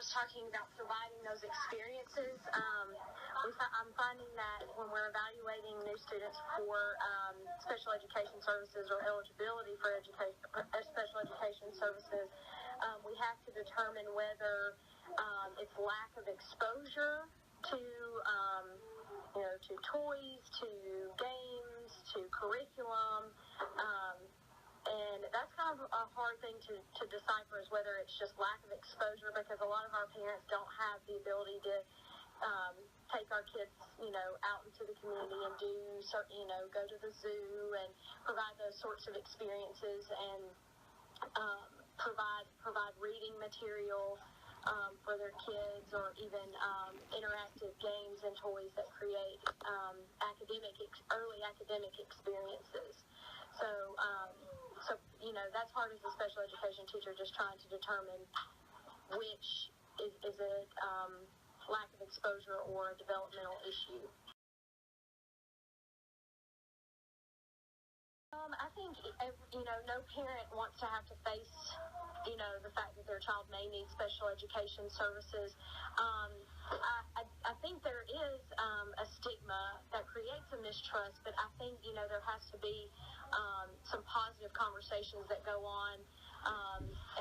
was talking about providing those experiences. I'm finding that when we're evaluating new students for special education services or eligibility for special education services, we have to determine whether it's lack of exposure to to toys, to games, to curriculum. And that's kind of a hard thing to decipher, is whether it's just lack of exposure, because a lot of our parents don't have the ability to take our kids, out into the community and do certain, go to the zoo and provide those sorts of experiences, and provide reading material for their kids, or even interactive games and toys that create early academic experiences. So that's hard as a special education teacher, just trying to determine which is it lack of exposure or a developmental issue. I think, no parent wants to have to face, the fact that their child may need special education services. I think there is a stigma that creates a mistrust, but I think, there has to be some positive conversations that go on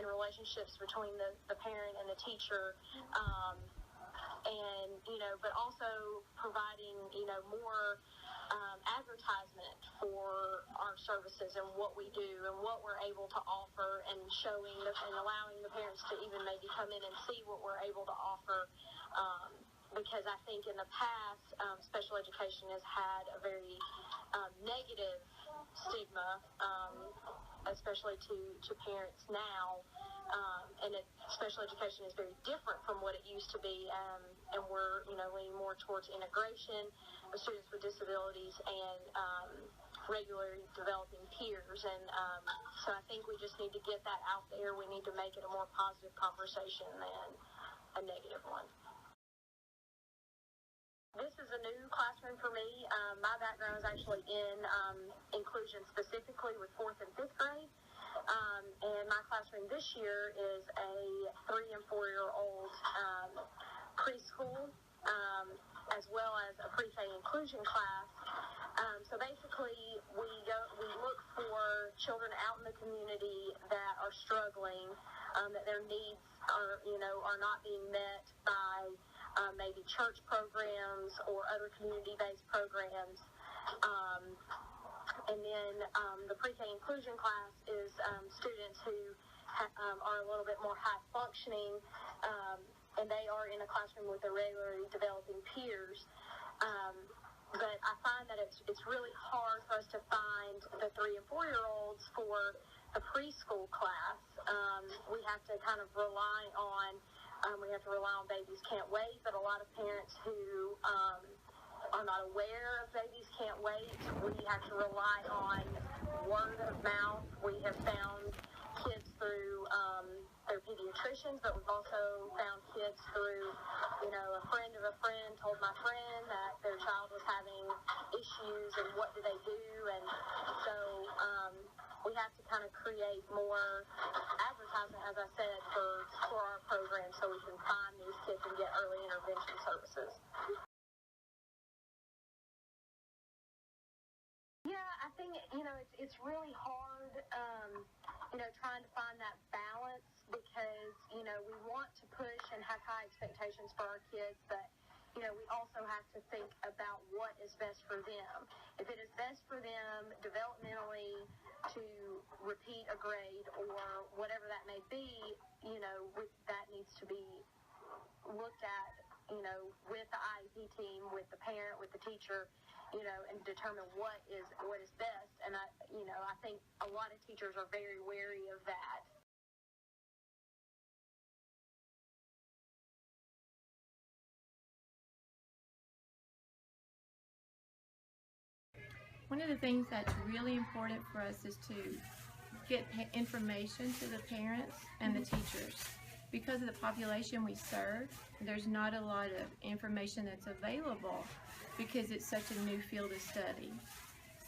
in relationships between the parent and the teacher, and, but also providing, more advertisement for our services and what we do and what we're able to offer, and showing and allowing the parents to even maybe come in and see what we're able to offer, because I think in the past, special education has had a very negative stigma, especially to parents now, and special education is very different from what it used to be, and we're leaning more towards integration of students with disabilities and regularly developing peers, and so I think we just need to get that out there. We need to make it a more positive conversation than a negative one. This is a new classroom for me. My background is actually in inclusion, specifically with 4th and 5th grade. And my classroom this year is a 3- and 4-year-old preschool, as well as a pre-K inclusion class. So basically, we look for children out in the community that are struggling, that their needs are not being met by maybe church programs or other community-based programs. And then the pre-K inclusion class is students who are a little bit more high-functioning, and they are in a classroom with their regularly developing peers. But I find that it's really hard for us to find the 3- and 4-year-olds for the preschool class. We have to kind of rely on Babies Can't Wait, but a lot of parents who are not aware of Babies Can't Wait, we have to rely on word of mouth. We have found kids through their pediatricians, but we've also found kids through, a friend of a friend told my friend that their child was having issues, and what do they do? And so we have to kind of create more advertisement, as I said, for our program, so we can find these kids and get early intervention services. Yeah, I think, it's really hard, trying to find that balance, because, we want to push and have high expectations for our kids, but, we also have to think about what is best for them. If it is best for them developmentally to repeat a grade or whatever that may be, that needs to be looked at, with the IEP team, with the parent, with the teacher, and determine what is best. And I think a lot of teachers are very wary of that. One of the things that's really important for us is to get information to the parents and the teachers. Because of the population we serve, there's not a lot of information that's available because it's such a new field of study.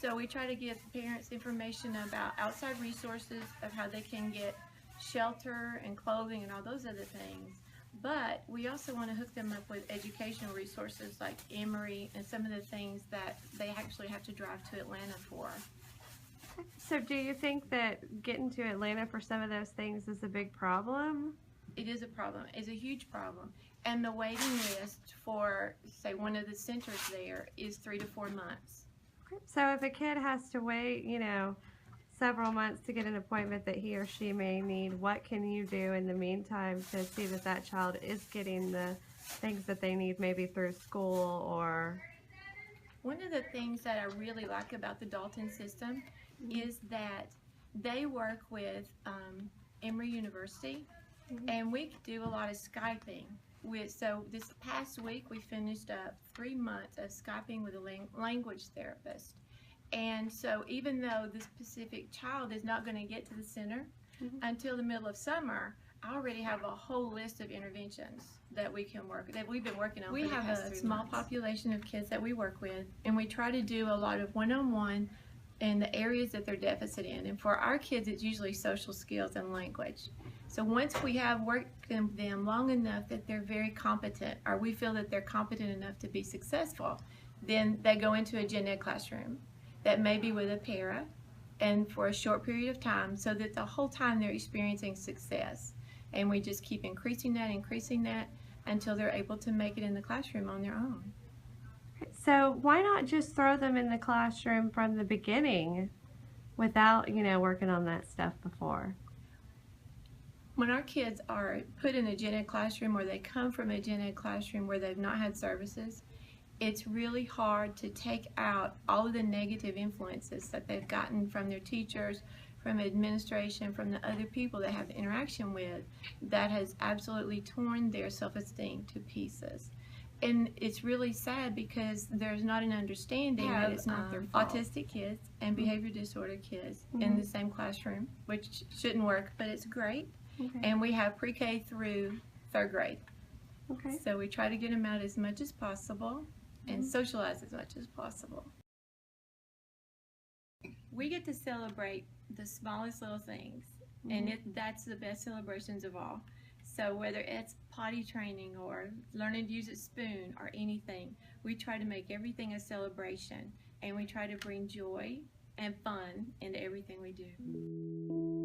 So we try to give parents information about outside resources of how they can get shelter and clothing and all those other things. But we also want to hook them up with educational resources like Emory and some of the things that they actually have to drive to Atlanta for. So do you think that getting to Atlanta for some of those things is a big problem? It is a problem. It's a huge problem. And the waiting list for, say, one of the centers there is 3 to 4 months. So if a kid has to wait, several months to get an appointment that he or she may need, what can you do in the meantime to see that that child is getting the things that they need, maybe through school or... One of the things that I really like about the Dalton system is that they work with Emory University, and we do a lot of Skyping. So this past week we finished up 3 months of Skyping with a language therapist. And so even though this specific child is not going to get to the center until the middle of summer, I already have a whole list of interventions that we can that we've been working on. We have a small population of kids that we work with, and we try to do a lot of one-on-one in the areas that they're deficit in. And for our kids, it's usually social skills and language. So once we have worked with them long enough that they're very competent, or we feel that they're competent enough to be successful, then they go into a gen ed classroom that may be with a para, and for a short period of time, so that the whole time they're experiencing success. And we just keep increasing that until they're able to make it in the classroom on their own. So why not just throw them in the classroom from the beginning without, working on that stuff before? When our kids are put in a gen ed classroom, or they come from a gen ed classroom where they've not had services, it's really hard to take out all of the negative influences that they've gotten from their teachers, from administration, from the other people they have interaction with, that has absolutely torn their self-esteem to pieces. And it's really sad because there's not an understanding that it's not their fault. Autistic kids and behavior disorder kids in the same classroom, which shouldn't work, but it's great. And we have pre-K through 3rd grade. So we try to get them out as much as possible and socialize as much as possible. We get to celebrate the smallest little things, and that's the best celebrations of all. So whether it's potty training or learning to use a spoon or anything, we try to make everything a celebration, and we try to bring joy and fun into everything we do.